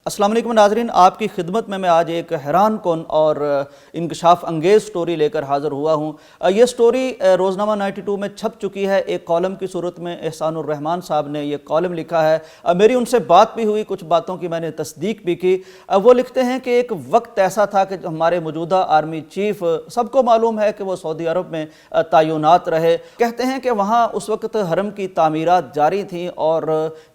अस्सलाम वालेकुम नाज़रीन, आपकी खिदमत में मैं आज एक हैरान कौन और इंकशाफ अंगेज़ स्टोरी लेकर हाज़िर हुआ हूँ। ये स्टोरी रोज़नामा 92 में छप चुकी है। एक कॉलम की सूरत में एहसानुर रहमान साहब ने ये कॉलम लिखा है। मेरी उनसे बात भी हुई, कुछ बातों की मैंने तस्दीक भी की। वो लिखते हैं कि एक वक्त ऐसा था कि हमारे मौजूदा आर्मी चीफ, सबको मालूम है कि वो सऊदी अरब में तैनात रहे। कहते हैं कि वहाँ उस वक्त हरम की तामीरात जारी थी और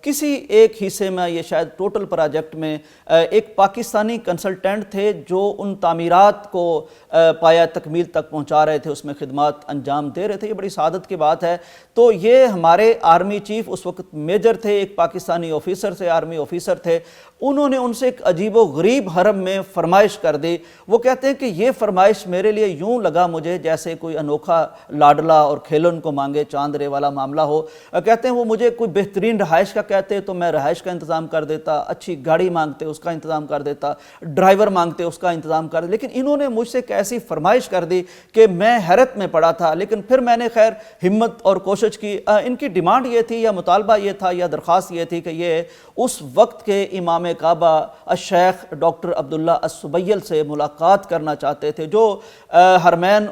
किसी एक हिस्से में, ये शायद टोटल प्रोजेक्ट में, एक पाकिस्तानी कंसल्टेंट थे जो उन तामीरात को पाया तकमील तक पहुंचा रहे थे, उसमें खिदमत अंजाम दे रहे थे। ये बड़ी सादत की बात है। तो ये हमारे आर्मी चीफ उस वक्त मेजर थे, एक पाकिस्तानी ऑफिसर से, आर्मी ऑफिसर थे। उन्होंने उनसे एक अजीबो गरीब हरम में फरमाइश कर दी। वो कहते हैं कि ये फरमाइश मेरे लिए यूं लगा मुझे जैसे कोई अनोखा लाडला और खेलन को मांगे चांदरे वाला मामला हो। कहते हैं वो मुझे कोई बेहतरीन रहाइश का कहते तो मैं रहाइश का इंतज़ाम कर देता, अच्छी गाड़ी मांगते उसका इंतज़ाम कर देता, ड्राइवर मांगते उसका इंतज़ाम कर देता। लेकिन इन्होंने मुझसे एक ऐसी फरमाइश कर दी कि मैं हैरत में पड़ा था। लेकिन फिर मैंने खैर हिम्मत और कोशिश की। इनकी डिमांड ये थी या मुतालबा ये था या दरख्वास्त ये थी कि ये उस वक्त के इमाम काबा शेख डॉक्टर अब्दुल्ला अस्सुबैयल से मुलाकात करना चाहते थे, जो हरमैन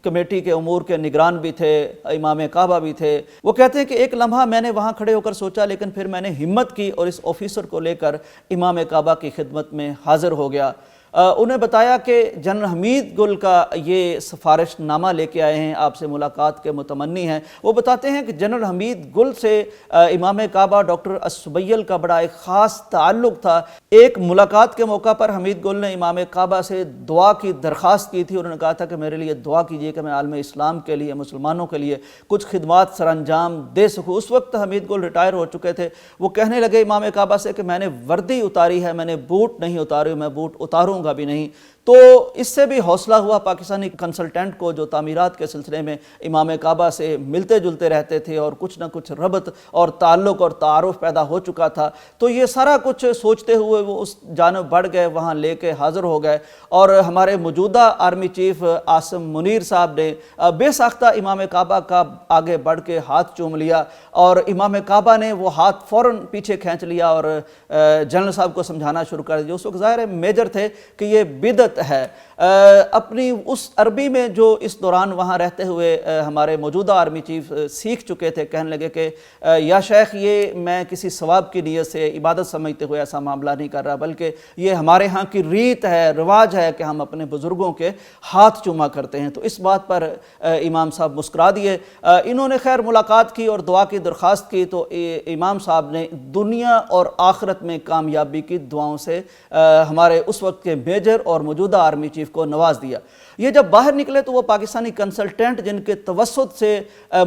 कमेटी के उमूर के निगरान भी थे, इमाम काबा भी थे। वो कहते हैं कि एक लम्हा मैंने वहाँ खड़े होकर सोचा, लेकिन फिर मैंने हिम्मत की और इस ऑफिसर को लेकर इमाम काबा की खिदमत में हाजिर हो गया। उन्हें बताया कि जनरल हमीद गुल का ये सिफारिशनामा लेके आए हैं, आपसे मुलाकात के मुतमन्नी हैं। वो बताते हैं कि जनरल हमीद गुल से इमाम काबा डॉक्टर अस्सुबैयल का बड़ा एक ख़ास ताल्लुक़ था। एक मुलाकात के मौका पर हमीद गुल ने इमाम काबा से दुआ की दरख्वास्त की थी। उन्होंने कहा था कि मेरे लिए दुआ कीजिए कि मैं आलम इस्लाम के लिए, मुसलमानों के लिए कुछ खिदमात सरअंजाम दे सकूँ। उस वक्त हमीद गुल रिटायर हो चुके थे। वो कहने लगे इमाम काबा से कि मैंने वर्दी उतारी है, मैंने बूट नहीं उतारे, मैं बूट उतारूँगा भी नहीं। तो इससे भी हौसला हुआ पाकिस्तानी कंसल्टेंट को, जो तामीरात के सिलसिले में इमाम काबा से मिलते जुलते रहते थे और कुछ ना कुछ रबत और ताल्लुक़ और तारुफ पैदा हो चुका था। तो ये सारा कुछ सोचते हुए वो उस जानब बढ़ गए, वहाँ लेके हाज़िर हो गए। और हमारे मौजूदा आर्मी चीफ आसिम मुनीर साहब ने बेसाख्ता इमाम काबा का आगे बढ़ के हाथ चूम लिया और इमाम काबा ने वो हाथ फ़ौरन पीछे खींच लिया और जनरल साहब को समझाना शुरू कर दिया। उस वक्त ज़ाहिर है मेजर थे कि ये बिदत है। अपनी उस अरबी में जो इस दौरान वहाँ रहते हुए हमारे मौजूदा आर्मी चीफ सीख चुके थे, कहने लगे कि या शेख, ये मैं किसी सवाब की नीयत से इबादत समझते हुए ऐसा मामला नहीं कर रहा, बल्कि ये हमारे यहाँ की रीत है, रिवाज है कि हम अपने बुज़ुर्गों के हाथ चूमा करते हैं। तो इस बात पर इमाम साहब मुस्कुरा दिए। इन्होंने खैर मुलाकात की और दुआ की दरख्वास्त की। तो इमाम साहब ने दुनिया और आखिरत में कामयाबी की दुआओं से हमारे उस वक्त के मेजर और मौजूदा आर्मी चीफ को नवाज दिया। ये जब बाहर निकले तो वो पाकिस्तानी कंसल्टेंट जिनके तवस्सुत से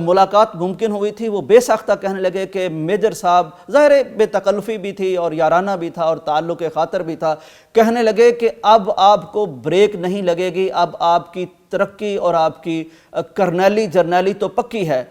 मुलाकात मुमकिन हुई थी, वो बेसाख्ता कहने लगे कि मेजर साहब, ज़ाहिर बेतकल्लुफ़ी भी थी और याराना भी था और ताल्लुक़ खातर भी था, कहने लगे कि अब आपको ब्रेक नहीं लगेगी, अब आपकी तरक्की और आपकी कर्नैली जर्नैली तो पक्की है।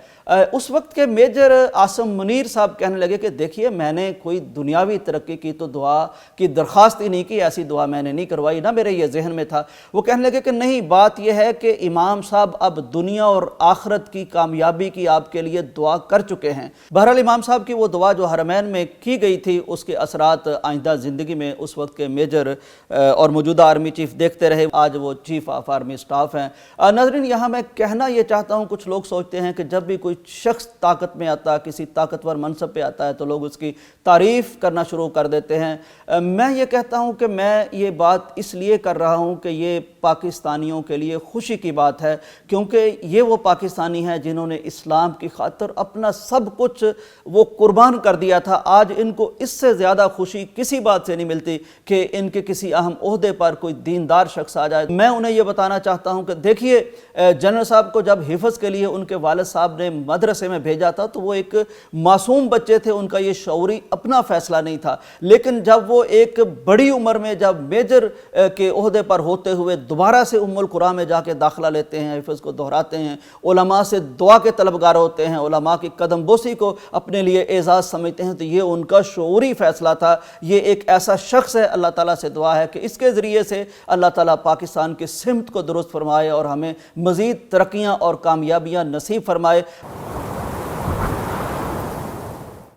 उस वक्त के मेजर आसिम मुनीर साहब कहने लगे कि देखिए, मैंने कोई दुनियावी तरक्की की तो दुआ की दरख्वास्त ही नहीं की, ऐसी दुआ मैंने नहीं करवाई, ना मेरे ये जहन में था। वो कहने लगे कि नहीं, बात यह है कि इमाम साहब अब दुनिया और आखिरत की कामयाबी की आपके लिए दुआ कर चुके हैं। बहरहाल इमाम साहब की वो दुआ जो हरमैन में की गई थी, उसके असरात आइंदा ज़िंदगी में उस वक्त के मेजर और मौजूदा आर्मी चीफ देखते रहे। आज वो चीफ ऑफ आर्मी स्टाफ हैं। नाज़रीन, यहाँ मैं कहना ये चाहता हूँ, कुछ लोग सोचते हैं कि जब भी कोई शख्स ताकत में आता, किसी ताकतवर मनसब पे आता है, तो लोग उसकी तारीफ़ करना शुरू कर देते हैं। मैं ये कहता हूँ कि मैं ये बात इसलिए कर रहा हूँ कि ये पाकिस्तानियों के लिए खुशी की बात है, क्योंकि ये वो पाकिस्तानी हैं जिन्होंने इस्लाम की खातिर अपना सब कुछ वो कुर्बान कर दिया था। आज इनको इससे ज़्यादा खुशी किसी बात से नहीं मिलती कि इनके किसी अहम ओहदे पर कोई दीनदार शख्स आ जाए। मैं उन्हें ये बताना चाहता हूँ कि देखिए, जनरल साहब को जब हिफ्ज़ के लिए उनके वालिद साहब ने मदरसे में भेजा था तो वो एक मासूम बच्चे थे, उनका ये शऊरी अपना फैसला नहीं था। लेकिन जब वो एक बड़ी उम्र में, जब मेजर के ओहदे पर होते हुए दोबारा से उम्मुल कुरान में जाके दाखिला लेते हैं, हिफ्ज़ को दोहराते हैं, उलमा से दुआ के तलबगार होते हैं, उलमा की कदम बोसी को अपने लिए एजाज़ समझते हैं, तो ये उनका शऊरी फ़ैसला था। ये एक ऐसा शख्स है, अल्लाह ताला से दुआ है कि इसके ज़रिए से अल्लाह ताला पाकिस्तान की सिमत को दुरुस्त फरमाए और हमें मज़ीद तरक्कियाँ और कामयाबियाँ नसीब फरमाए।